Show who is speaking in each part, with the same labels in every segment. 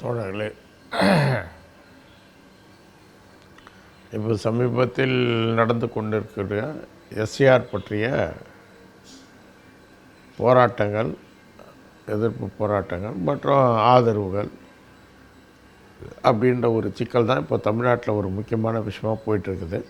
Speaker 1: தோழர்களே, இப்போ சமீபத்தில் நடந்து கொண்டிருக்கிற எஸ்ஏஆர் பற்றிய போராட்டங்கள், எதிர்ப்பு போராட்டங்கள் மற்றும் ஆதரவுகள் அப்படின்ற ஒரு சிக்கல் தான் இப்போ தமிழ்நாட்டில் ஒரு முக்கியமான விஷயமாக போயிட்டுருக்குது.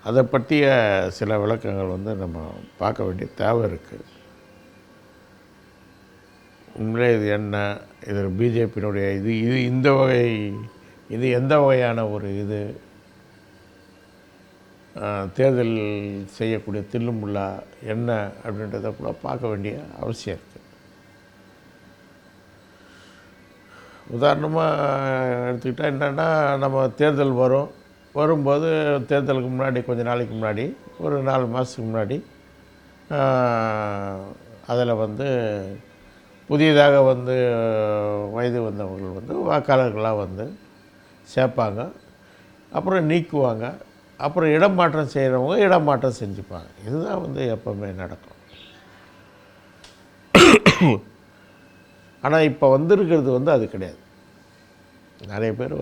Speaker 1: அதை பற்றிய சில விளக்கங்கள் நம்ம பார்க்க வேண்டிய தேவை இருக்குது. உண்மையிலே இது என்ன, இது பிஜேபியினுடைய இது எந்த வகையான ஒரு தேர்தல் செய்யக்கூடிய தில்லுமுல்லா என்ன அப்படின்றத கூட பார்க்க வேண்டிய அவசியம் இருக்குது. உதாரணமாக எடுத்துக்கிட்டால் என்னென்னா, நம்ம தேர்தல் வரும்போது தேர்தலுக்கு முன்னாடி கொஞ்சம் நாளைக்கு முன்னாடி ஒரு 4 மாதத்துக்கு முன்னாடி அதில் புதியதாக வயது வந்தவர்கள் வாக்காளர்களாக சேர்ப்பாங்க, அப்புறம் நீக்குவாங்க, அப்புறம் இடமாற்றம் செய்கிறவங்க இடமாற்றம் செஞ்சுப்பாங்க. இதுதான் எப்போவுமே நடக்கும். ஆனால் இப்போ வந்திருக்கிறது அது கிடையாது. நிறைய பேர்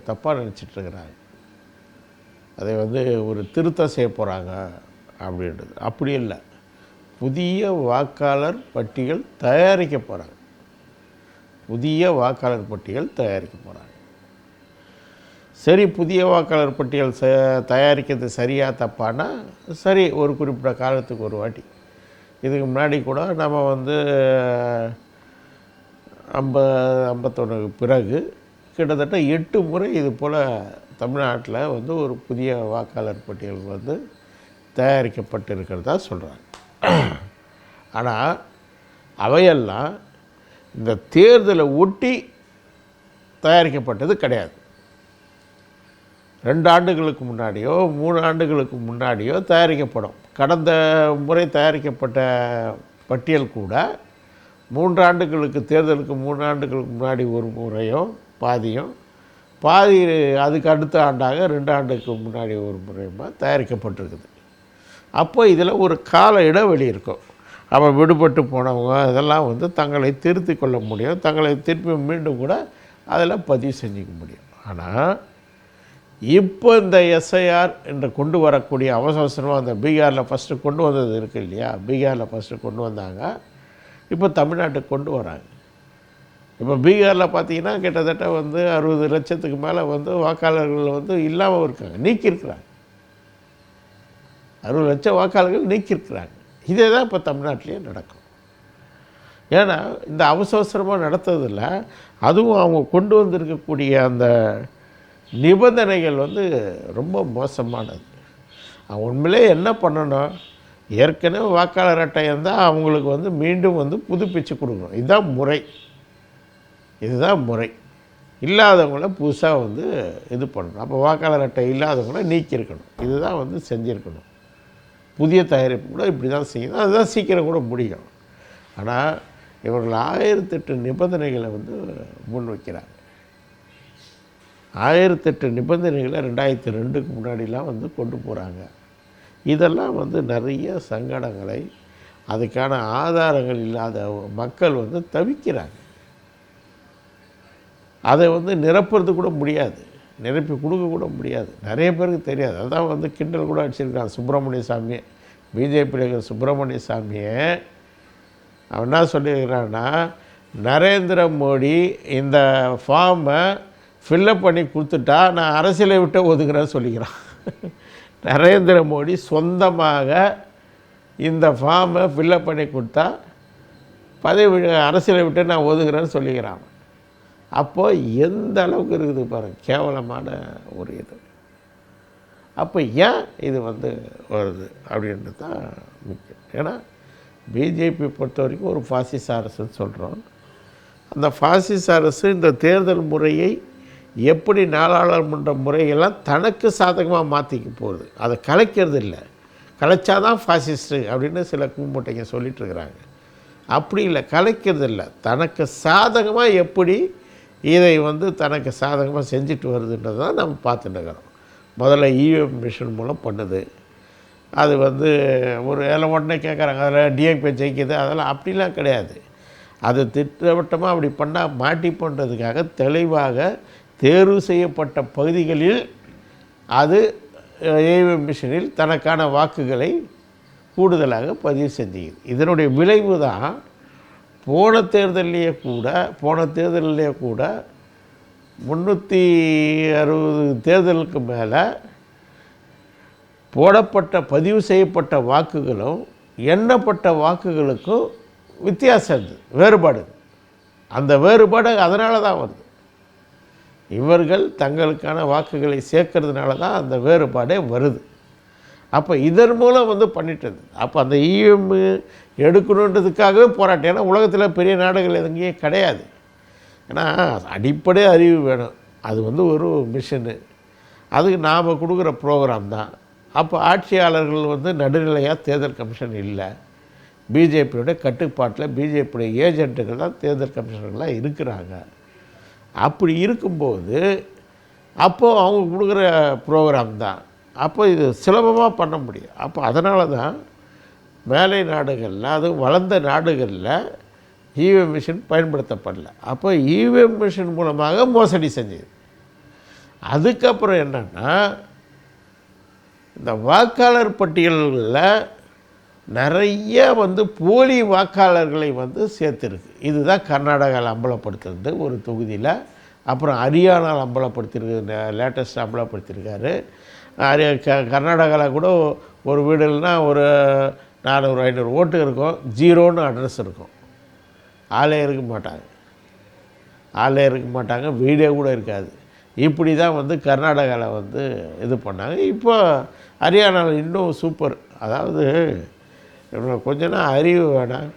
Speaker 1: தப்பாக நினச்சிட்ருக்கிறாங்க. அதை ஒரு திருத்தம் செய்ய போகிறாங்க அப்படின்றது. அப்படி இல்லை. புதிய வாக்காளர் பட்டியல் தயாரிக்க போகிறாங்க. சரி, புதிய வாக்காளர் பட்டியல் தயாரிக்கிறது சரியா தப்பானா சரி, ஒரு குறிப்பிட்ட காலத்துக்கு ஒரு வாட்டி. இதுக்கு முன்னாடி கூட நம்ம 51 பிறகு கிட்டத்தட்ட 8 முறை இது போல் தமிழ்நாட்டில் ஒரு புதிய வாக்காளர் பட்டியல் தயாரிக்கப்பட்டிருக்கிறதா சொல்கிறாங்க. ஆனால் அவையெல்லாம் இந்த தேர்தலை ஒட்டி தயாரிக்கப்பட்டது கிடையாது. 2 ஆண்டுகளுக்கு முன்னாடியோ 3 ஆண்டுகளுக்கு முன்னாடியோ தயாரிக்கப்படும். கடந்த முறை தயாரிக்கப்பட்ட பட்டியல் கூட 3 ஆண்டுகளுக்கு தேர்தலுக்கு 3 ஆண்டுகளுக்கு முன்னாடி ஒரு முறையும் பாதி அதுக்கு அடுத்த ஆண்டாக 2 ஆண்டுக்கு முன்னாடி ஒரு முறையுமா தயாரிக்கப்பட்டிருக்குது. அப்போ இதில் ஒரு கால இடைவெளி இருக்கும். அப்போ விடுபட்டு போனவங்க இதெல்லாம் தங்களை திருத்தி கொள்ள முடியும், தங்களை திருப்பி மீண்டும் கூட அதில் பதிவு செஞ்சுக்க முடியும். ஆனால் இப்போ இந்த எஸ்ஐஆர் என்று கொண்டு வரக்கூடிய அவசரமாக அந்த பீகாரில் ஃபஸ்ட்டு கொண்டு வந்தது இருக்குது இல்லையா, பீகாரில் ஃபஸ்ட்டு கொண்டு வந்தாங்க, இப்போ தமிழ்நாட்டுக்கு கொண்டு வராங்க. இப்போ பீகாரில் பார்த்திங்கன்னா கிட்டத்தட்ட 60 லட்சத்துக்கு மேலே வாக்காளர்கள் இல்லாமல் இருக்காங்க, நீக்கியிருக்கிறாங்க. 60 லட்சம் வாக்காளர்கள் நீக்கியிருக்கிறாங்க. இதே தான் இப்போ தமிழ்நாட்டிலே நடக்கும். ஏன்னா இந்த அவசரமாக நடத்துறதில்ல, அதுவும் அவங்க கொண்டு வந்திருக்கக்கூடிய அந்த நிபந்தனைகள் ரொம்ப மோசமானது. அவங்க உண்மையிலே என்ன பண்ணணும், ஏற்கனவே வாக்காளர் அட்டை இருந்தால் அவங்களுக்கு மீண்டும் புதுப்பிச்சு கொடுக்கணும். இதுதான் முறை. இல்லாதவங்கள புதுசாக இது பண்ணணும். அப்போ வாக்காளர் அட்டை இல்லாதவங்கள நீக்கியிருக்கணும். இதுதான் செஞ்சுருக்கணும். புதிய தயாரிப்பு கூட இப்படி தான் செய்யணும். அதுதான் சீக்கிரம் கூட முடியும். ஆனால் இவர்கள் 1008 நிபந்தனைகளை முன் வைக்கிறாங்க. 1008 நிபந்தனைகளை 2002க்கு முன்னாடிலாம் கொண்டு போகிறாங்க. இதெல்லாம் நிறைய சங்கடங்களை, அதுக்கான ஆதாரங்கள் இல்லாத மக்கள் தவிக்கிறாங்க. அதை நிரப்புறது கூட முடியாது, நிரப்பி கொடுக்க கூட முடியாது. நிறைய பேருக்கு தெரியாது. அதான் கிண்டல் கூட அடிச்சிருக்காங்க சுப்பிரமணிய சாமியை, பிஜேபியில் இருக்கிற சுப்பிரமணிய சாமியை. அவன் என்ன சொல்லியிருக்கிறான்னா, நரேந்திர மோடி இந்த ஃபார்மை ஃபில்லப் பண்ணி கொடுத்துட்டா நான் அரசியலை விட்டு ஒதுக்குறேன்னு சொல்லிக்கிறான். நரேந்திர மோடி சொந்தமாக இந்த ஃபார்மை ஃபில்லப் பண்ணி கொடுத்தா அரசியலை விட்டு நான் ஒதுக்குறேன்னு சொல்லிக்கிறான். அப்போது எந்த அளவுக்கு இருக்குது பாருங்கள், கேவலமான ஒரு இது. அப்போ ஏன் இது வருது அப்படின்றது தான் முக்கியம். ஏன்னா பிஜேபி பொறுத்த வரைக்கும் ஒரு பாசிச அரசுன்னு சொல்கிறோம். அந்த பாசிச அரசு இந்த தேர்தல் முறையை எப்படி நாடாளுமன்ற முறையெல்லாம் தனக்கு சாதகமாக மாற்றிக்க போகுது. அதை கலைக்கிறது இல்லை, கலைச்சாதான் ஃபாசிஸ்ட்டு அப்படின்னு சில கூம்பட்டைங்க சொல்லிகிட்ருக்குறாங்க. அப்படி இல்லை, கலைக்கிறது இல்லை, தனக்கு சாதகமாக எப்படி இதை தனக்கு சாதகமாக செஞ்சுட்டு வருதுன்றது தான் நம்ம பார்த்துட்டு இருக்கிறோம். முதல்ல இவிஎம் மிஷின் மூலம் பண்ணுது. அது ஒரு எல்லாம் உடனே கேட்குறாங்க, அதில் டிஎம்கே ஜெயிக்குது, அதெல்லாம் அப்படிலாம் கிடையாது. அதை திட்டவட்டமாக அப்படி பண்ணால் மாட்டி பண்ணுறதுக்காக தெளிவாக தேர்வு செய்யப்பட்ட பகுதிகளில் அது ஏவிஎம் மிஷினில் தனக்கான வாக்குகளை கூடுதலாக பதிவு செஞ்சுக்குது. இதனுடைய விளைவு தான் போன தேர்தலிலே கூட 360 தேர்தலுக்கு மேலே போடப்பட்ட பதிவு செய்யப்பட்ட வாக்குகளும் எண்ணப்பட்ட வாக்குகளுக்கும் வித்தியாசம் இருக்குது, வேறுபாடு. அந்த வேறுபாடு அதனால தான் வருது. இவர்கள் தங்களுக்கான வாக்குகளை சேர்க்கறதுனால தான் அந்த வேறுபாடே வருது. அப்போ இதன் மூலம் பண்ணிட்டது. அப்போ அந்த இஎம் எடுக்கணுன்றதுக்காகவே போராட்டம். ஏன்னா உலகத்தில் பெரிய நாடுகள் எங்கேயும் கிடையாது. ஏன்னா அடிப்படை அறிவு வேணும். அது ஒரு மிஷினு, அதுக்கு நாம் கொடுக்குற ப்ரோக்ராம் தான். அப்போ ஆட்சியாளர்கள் நடுநிலையாக தேர்தல் கமிஷன் இல்லை, பிஜேபியோட கட்டுப்பாட்டில் பிஜேபியோட ஏஜென்ட்டுகள் தான் தேர்தல் கமிஷனர்களாக இருக்கிறாங்க. அப்படி இருக்கும்போது அப்போது அவங்க கொடுக்குற ப்ரோக்ராம் தான். அப்போ இது சுலபமாக பண்ண முடியும். அப்போ அதனால தான் மேலை நாடுகளில், அதுவும் வளர்ந்த நாடுகளில் இவிஎம் மிஷின் பயன்படுத்தப்படல. அப்போ இவிஎம் மிஷின் மூலமாக மோசடி செஞ்சது. அதுக்கப்புறம் என்னென்னா, இந்த வாக்காளர் பட்டியல்களில் நிறைய போலி வாக்காளர்களை சேர்த்துருக்கு. இதுதான் கர்நாடகாவில் அம்பலப்படுத்துறது ஒரு தொகுதியில். அப்புறம் ஹரியானாவில் அம்பலப்படுத்திருக்கு, லேட்டஸ்ட் அம்பலப்படுத்தியிருக்காரு. கர்நாடகாவில் கூட ஒரு வீடுனா ஒரு 400-500 ஓட்டு இருக்கும், 0ன்னு அட்ரஸ் இருக்கும். ஆளே இருக்க மாட்டாங்க, வீடே கூட இருக்காது. இப்படி தான் கர்நாடகாவில் இது பண்ணாங்க. இப்போ ஹரியானாவில் இன்னும் சூப்பர். அதாவது கொஞ்ச நாள் அறிவு வேணாம்.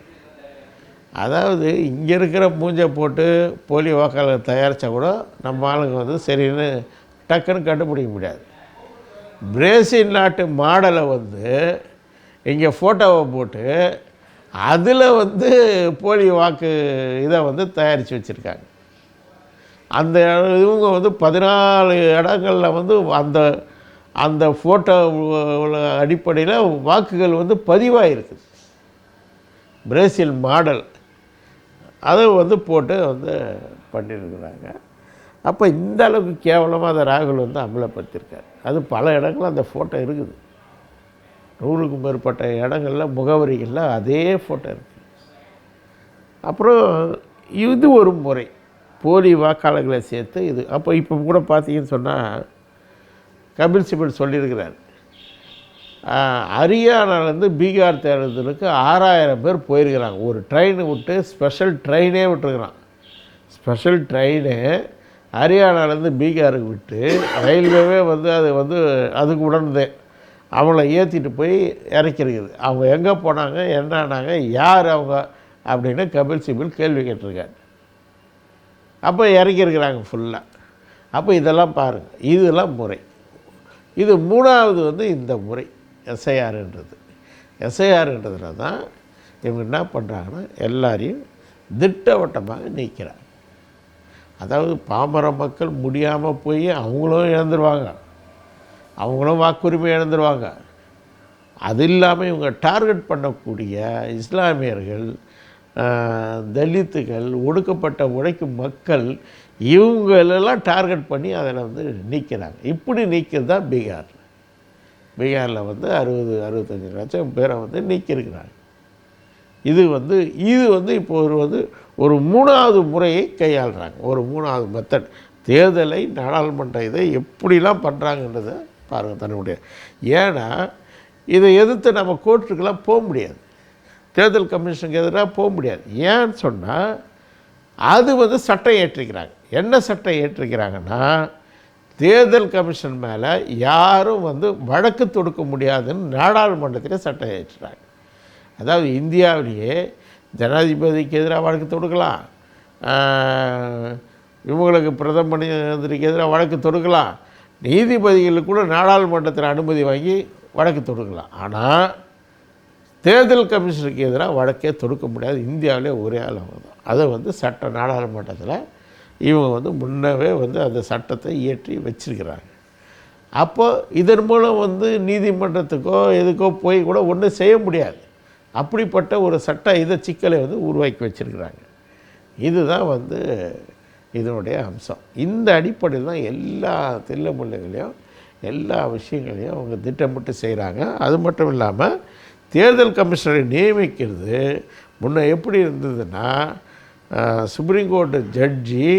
Speaker 1: அதாவது இங்கே இருக்கிற மூஞ்சை போட்டு போலி வாக்காளர் தயாரித்தா கூட நம்ம ஆளுங்க சரின்னு டக்குன்னு கண்டுபிடிக்க முடியாது. பிரேசில் நாட்டு மாடலை இங்கே ஃபோட்டோவை போட்டு அதில் போலி வாக்கு இதை தயாரித்து வச்சுருக்காங்க. அந்த இவங்க 14 இடங்களில் அந்த அந்த ஃபோட்டோ அடிப்படையில் வாக்குகள் பதிவாகிருக்குது. பிரேசில் மாடல் அதை போட்டு பண்ணியிருக்கிறாங்க. அப்போ இந்த அளவுக்கு கேவலமாக அதை ராகுல் அமலப்படுத்தியிருக்கார். அது பல இடங்களில் அந்த ஃபோட்டோ இருக்குது. 100க்கும் மேற்பட்ட இடங்களில் முகவரிகளில் அதே ஃபோட்டோ இருக்குது. அப்புறம் இது ஒரு முறை போலி வாக்காளர்களை சேர்த்து இது. அப்போ இப்போ கூட பார்த்தீங்கன்னு சொன்னால் கபில் சிபல் சொல்லியிருக்கிறார், ஹரியானாலேருந்து பீகார் தேர்தலுக்கு 6000 பேர் போயிருக்கிறாங்க. ஒரு ட்ரெயின் விட்டு ஸ்பெஷல் ட்ரெயினே விட்டுருக்குறான். ஸ்பெஷல் ட்ரெயினு ஹரியானாலேருந்து பீகாருக்கு விட்டு ரயில்வேவே அது அதுக்கு உடனே அவங்கள ஏற்றிட்டு போய் இறக்கிருக்குது. அவங்க எங்கே போனாங்க, என்னானாங்க, யார் அவங்க அப்படின்னு கபில் சிபல் கேள்வி கேட்டிருக்காரு. அப்போ இறக்கியிருக்கிறாங்க ஃபுல்லாக. அப்போ இதெல்லாம் பாருங்கள், இதெல்லாம் முறை. இது மூணாவது இந்த முறை எஸ்ஐஆர்ன்றதுல தான் இவங்க என்ன பண்ணுறாங்கன்னா எல்லாரையும் திட்டவட்டமாக நீக்கிறாங்க. அதாவது பாமர மக்கள் முடியாமல் போய் அவங்களும் இழந்துருவாங்க, அவங்களும் வாக்குரிமை இழந்துருவாங்க. அது இல்லாமல் இவங்க டார்கெட் பண்ணக்கூடிய இஸ்லாமியர்கள், தலித்துகள், ஒடுக்கப்பட்ட உழைக்கும் மக்கள், இவங்களெல்லாம் டார்கெட் பண்ணி அதில் நீக்கிறாங்க. இப்படி நீக்கிறது தான் பீகாரில் 60-65 லட்சம் பேரை நீக்கியிருக்கிறாங்க. இது இப்போ ஒரு மூணாவது முறையை கையாளுறாங்க. ஒரு மூணாவது மெத்தட். தேர்தலை, நாடாளுமன்ற இதை எப்படிலாம் பண்ணுறாங்கன்றதை பாருங்கள் தன்னுடைய. ஏன்னா இதை எதிர்த்து நம்ம கோர்ட்டுக்கெல்லாம் போக முடியாது, தேர்தல் கமிஷனுக்கு எதிராக போக முடியாது. ஏன்னு சொன்னால் அது சட்டம் ஏற்றிக்கிறாங்க. என்ன சட்டம் ஏற்றிக்கிறாங்கன்னா, தேர்தல் கமிஷன் மேலே யாரும் வழக்கு தொடுக்க முடியாதுன்னு நாடாளுமன்றத்தில் சட்டம் ஏற்றுறாங்க. அதாவது இந்தியாவிலேயே ஜனாதிபதிக்கு எதிராக வழக்கு தொடுக்கலாம், இவங்களுக்கு பிரதம மந்திரிக்கு எதிராக வழக்கு தொடுக்கலாம், நீதிபதிகளுக்கு கூட நாடாளுமன்றத்தில் அனுமதி வாங்கி வழக்கு தொடுக்கலாம். ஆனால் தேர்தல் கமிஷனுக்கு எதிராக வழக்கே தொடுக்க முடியாது. இந்தியாவிலே ஒரே ஆள் அவங்க தான். அதை சட்ட நாடாளுமன்றத்தில் இவங்க முன்னவே அந்த சட்டத்தை இயற்றி வச்சிருக்கிறாங்க. அப்போ இதன் மூலம் நீதிமன்றத்துக்கோ எதுக்கோ போய் கூட ஒன்றும் செய்ய முடியாது. அப்படிப்பட்ட ஒரு சட்ட சிக்கலை உருவாக்கி வச்சுருக்கிறாங்க. இதுதான் வந்து இதனுடைய அம்சம். இந்த அடிப்படையில் தான் எல்லா தில்லுமுல்லுகளையும் எல்லா விஷயங்களையும் அவங்க திட்டமிட்டு செய்கிறாங்க. அது மட்டும் இல்லாமல் தேர்தல் கமிஷனரை நியமிக்கிறது முன்ன எப்படி இருந்ததுன்னா, சுப்ரீம் கோர்ட்டு ஜட்ஜி,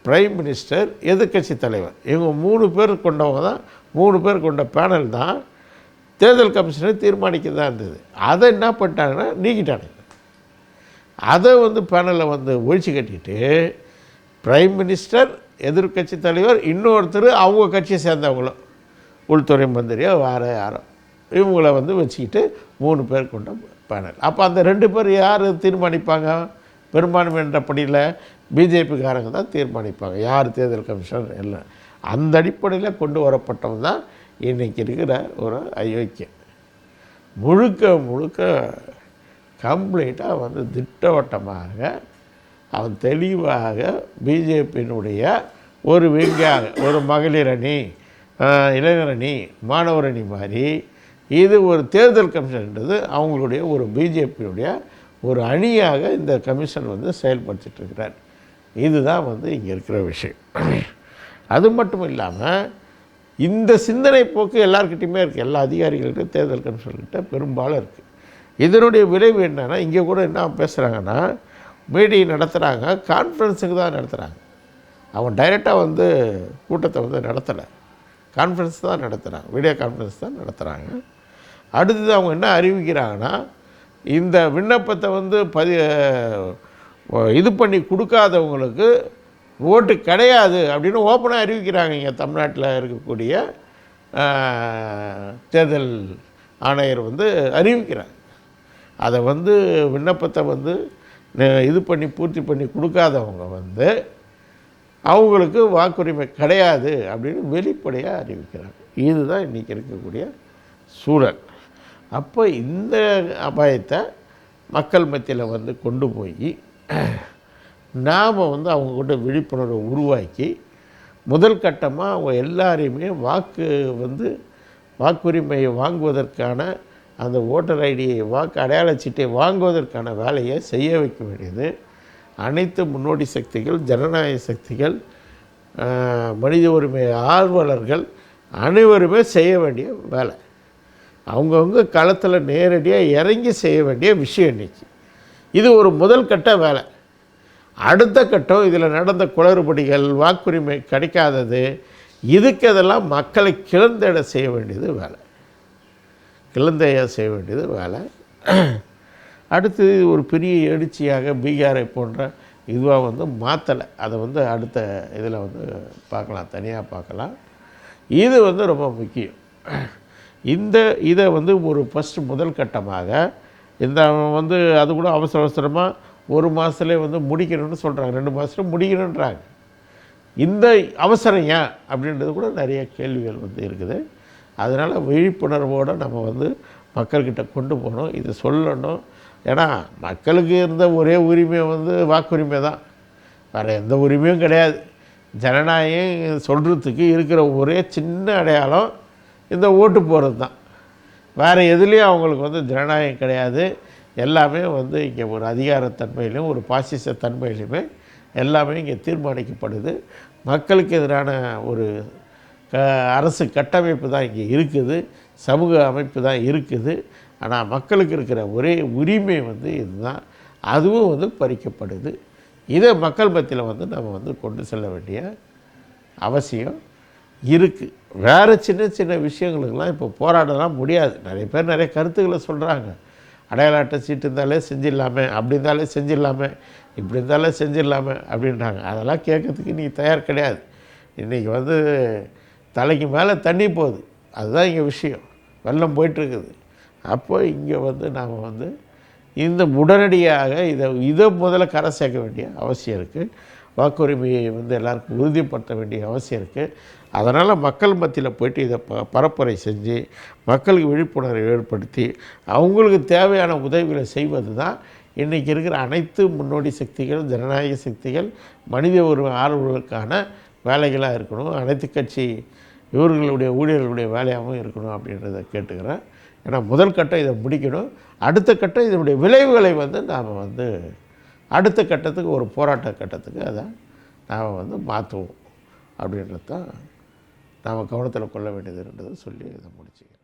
Speaker 1: பிரைம் மினிஸ்டர், எதிர்க்கட்சி தலைவர், இவங்க 3 பேர் கொண்டவங்க தான், 3 பேர் கொண்ட பேனல் தான் தேர்தல் கமிஷனை தீர்மானிக்க தான் இருந்தது. அதை என்ன பண்ணிட்டாங்கன்னா நீக்கிட்டாங்க. அதை வந்து பேனலில் வந்து ஒழிச்சு கட்டிட்டு பிரைம் மினிஸ்டர், எதிர்க்கட்சி தலைவர், இன்னொருத்தர் அவங்க கட்சியை சேர்ந்தவங்களும், உள்துறை மந்திரியோ வேறு யாரோ, இவங்கள வந்து வச்சுக்கிட்டு 3 பேர் கொண்ட பேனல். அப்போ அந்த 2 பேர் யார் தீர்மானிப்பாங்க? பெரும்பான்மை என்ற படியில் பிஜேபிக்காரங்க தான் தீர்மானிப்பாங்க யார் தேர்தல் கமிஷனர் எல்லாம். அந்த அடிப்படையில் கொண்டு வரப்பட்டவங்க தான் இன்றைக்கி இருக்கிற ஒரு அயோக்கியம். முழுக்க கம்ப்ளீட்டாக வந்து திட்டவட்டமாக அவன் தெளிவாக பிஜேபியினுடைய ஒரு விங்காக, ஒரு மகளிர் அணி, இளைஞர் அணி, மாணவர் அணி மாதிரி இது ஒரு தேர்தல் கமிஷன்ன்றது அவங்களுடைய ஒரு பிஜேபியுடைய ஒரு அணியாக இந்த கமிஷன் வந்து செயல்படுத்திட்டுருக்கிறார். இதுதான் வந்து இங்கே இருக்கிற விஷயம். அது மட்டும் இல்லாமல் இந்த சிந்தனை போக்கு எல்லாருக்கிட்டையுமே இருக்குது, எல்லா அதிகாரிகள்கிட்ட, தேர்தல் கமிஷன்கிட்ட பெரும்பாலும் இருக்குது. இதனுடைய விளைவு என்னென்னா, இங்கே கூட என்ன பேசுகிறாங்கன்னா, மீட்டிங் நடத்துகிறாங்க, கான்ஃபரன்ஸுக்கு தான் நடத்துகிறாங்க. அவன் டைரெக்டாக வந்து கூட்டத்தை வந்து நடத்தலை, கான்ஃபரன்ஸ் தான் நடத்துகிறாங்க, வீடியோ கான்ஃபரன்ஸ் தான் நடத்துகிறாங்க. அடுத்தது அவங்க என்ன அறிவிக்கிறாங்கன்னா, இந்த விண்ணப்பத்தை வந்து இது பண்ணி கொடுக்காதவங்களுக்கு ஓட்டு கிடையாது அப்படின்னு ஓப்பனாக அறிவிக்கிறாங்க. இங்கே தமிழ்நாட்டில் இருக்கக்கூடிய தேர்தல் ஆணையர் வந்து அறிவிக்கிறாங்க. அதை வந்து விண்ணப்பத்தை வந்து இது பண்ணி பூர்த்தி பண்ணி கொடுக்காதவங்க வந்து அவங்களுக்கு வாக்குரிமை கிடையாது அப்படின்னு வெளிப்படையாக அறிவிக்கிறாங்க. இதுதான் இன்றைக்கி இருக்கக்கூடிய சூழல். அப்போ இந்த அபாயத்தை மக்கள் மத்தியில் வந்து கொண்டு போய் நாம் வந்து அவங்கக்கிட்ட விழிப்புணர்வை உருவாக்கி முதல் கட்டமாக அவங்க எல்லாரையுமே வாக்குரிமையை வாங்குவதற்கான அந்த ஓட்டர் ஐடியை, வாக்கு அடையாள சீட்டை வாங்குவதற்கான வேலையை செய்ய வைக்க வேண்டியது அனைத்து முன்னோடி சக்திகள், ஜனநாயக சக்திகள், மனித உரிமை ஆர்வலர்கள் அனைவருமே செய்ய வேண்டிய வேலை. அவங்கவுங்க களத்தில் நேரடியாக இறங்கி செய்ய வேண்டிய விஷயம் இன்றைக்கி. இது ஒரு முதல் கட்ட வேலை. அடுத்த கட்டம் இதில் நடந்த குளறுபடிகள், வாக்குரிமை கிடைக்காதது, இதுக்கு அதெல்லாம் மக்களை கிளந்தெட செய்ய வேண்டியது வேலை, கிளந்தையாக செய்ய வேண்டியது வேலை. அடுத்தது ஒரு பெரிய எழுச்சியாக பீகாரை போன்ற இதுவாக வந்து மாற்றலை. அதை வந்து அடுத்த இதில் வந்து பார்க்கலாம், தனியாக பார்க்கலாம். இது வந்து ரொம்ப முக்கியம். இதை வந்து ஒரு ஃபஸ்ட்டு முதல் கட்டமாக இந்த வந்து அது கூட அவசரமாக 1 மாதத்துலேயே வந்து முடிக்கணும்னு சொல்கிறாங்க, 2 மாதத்துல முடிக்கணுன்றாங்க. இந்த அவசரம் ஏன் அப்படின்றது கூட நிறைய கேள்விகள் வந்து இருக்குது. அதனால் விழிப்புணர்வோடு நம்ம வந்து மக்கள்கிட்ட கொண்டு போகணும், இது சொல்லணும். ஏன்னா மக்களுக்கு இருந்த ஒரே உரிமை வந்து வாக்குரிமை தான், வேறு எந்த உரிமையும் கிடையாது. ஜனநாயகம் சொல்கிறதுக்கு இருக்கிற ஒரே சின்ன அடையாளம் இந்த ஓட்டு போகிறது தான். வேறு எதுலேயும் அவங்களுக்கு வந்து ஜனநாயகம் கிடையாது. எல்லாமே வந்து இங்கே ஒரு அதிகாரத்தன்மையிலையும் ஒரு பாசிச தன்மையிலையுமே எல்லாமே இங்கே தீர்மானிக்கப்படுது. மக்களுக்கு எதிரான ஒரு அரசு கட்டமைப்பு தான் இங்கே இருக்குது, சமூக அமைப்பு தான் இருக்குது. ஆனால் மக்களுக்கு இருக்கிற ஒரே உரிமை வந்து இதுதான், அதுவும் வந்து பறிக்கப்படுது. இதை மக்கள் மத்தியில் வந்து நம்ம வந்து கொண்டு செல்ல வேண்டிய அவசியம் இருக்குது. வேறு சின்ன சின்ன விஷயங்களுக்கெல்லாம் இப்போ போராடலாம் முடியாது. நிறைய பேர் நிறைய கருத்துக்களை சொல்கிறாங்க. அடையாள அட்டை சீட்டு இருந்தாலே செஞ்சிடலாமே, அப்படி இருந்தாலே செஞ்சிடலாமே, இப்படி இருந்தாலே செஞ்சிடலாமே அப்படின்றாங்க. அதெல்லாம் கேட்கறதுக்கு நீ தயார் கிடையாது. இன்றைக்கி வந்து தலைக்கு மேலே தண்ணி போகுது, அதுதான் இங்கே விஷயம். வெள்ளம் போயிட்டுருக்குது. அப்போ இங்கே வந்து நாம் வந்து இந்த உடனடியாக இதை முதல்ல கரை சேர்க்க வேண்டிய அவசியம் இருக்குது. வாக்குரிமையை வந்து எல்லாருக்கும் உறுதிப்படுத்த வேண்டிய அவசியம் இருக்குது. அதனால் மக்கள் மத்தியில் போய்ட்டு இதை பரப்புரை செஞ்சு மக்களுக்கு விழிப்புணர்வை ஏற்படுத்தி அவங்களுக்கு தேவையான உதவிகளை செய்வது தான் இன்றைக்கி இருக்கிற அனைத்து முன்னோடி சக்திகள், ஜனநாயக சக்திகள், மனித உரிமை ஆர்வலர்களுக்கான வேலைகளாக இருக்கணும். அனைத்து கட்சி இவர்களுடைய ஊழியர்களுடைய வேலையாகவும் இருக்கணும் அப்படின்றத கேட்டுக்கிறேன். ஏன்னா முதல் கட்டம் இதை முடிக்கணும். அடுத்த கட்டம் இதனுடைய விளைவுகளை வந்து நாம் வந்து அடுத்த கட்டத்துக்கு ஒரு போராட்ட கட்டத்துக்கு அதை நாம் வந்து மாற்றுவோம் அப்படின்றது தான் நாம் கவனத்தில் கொள்ள வேண்டியதுன்றதை சொல்லி இதை முடிச்சுக்கிறேன்.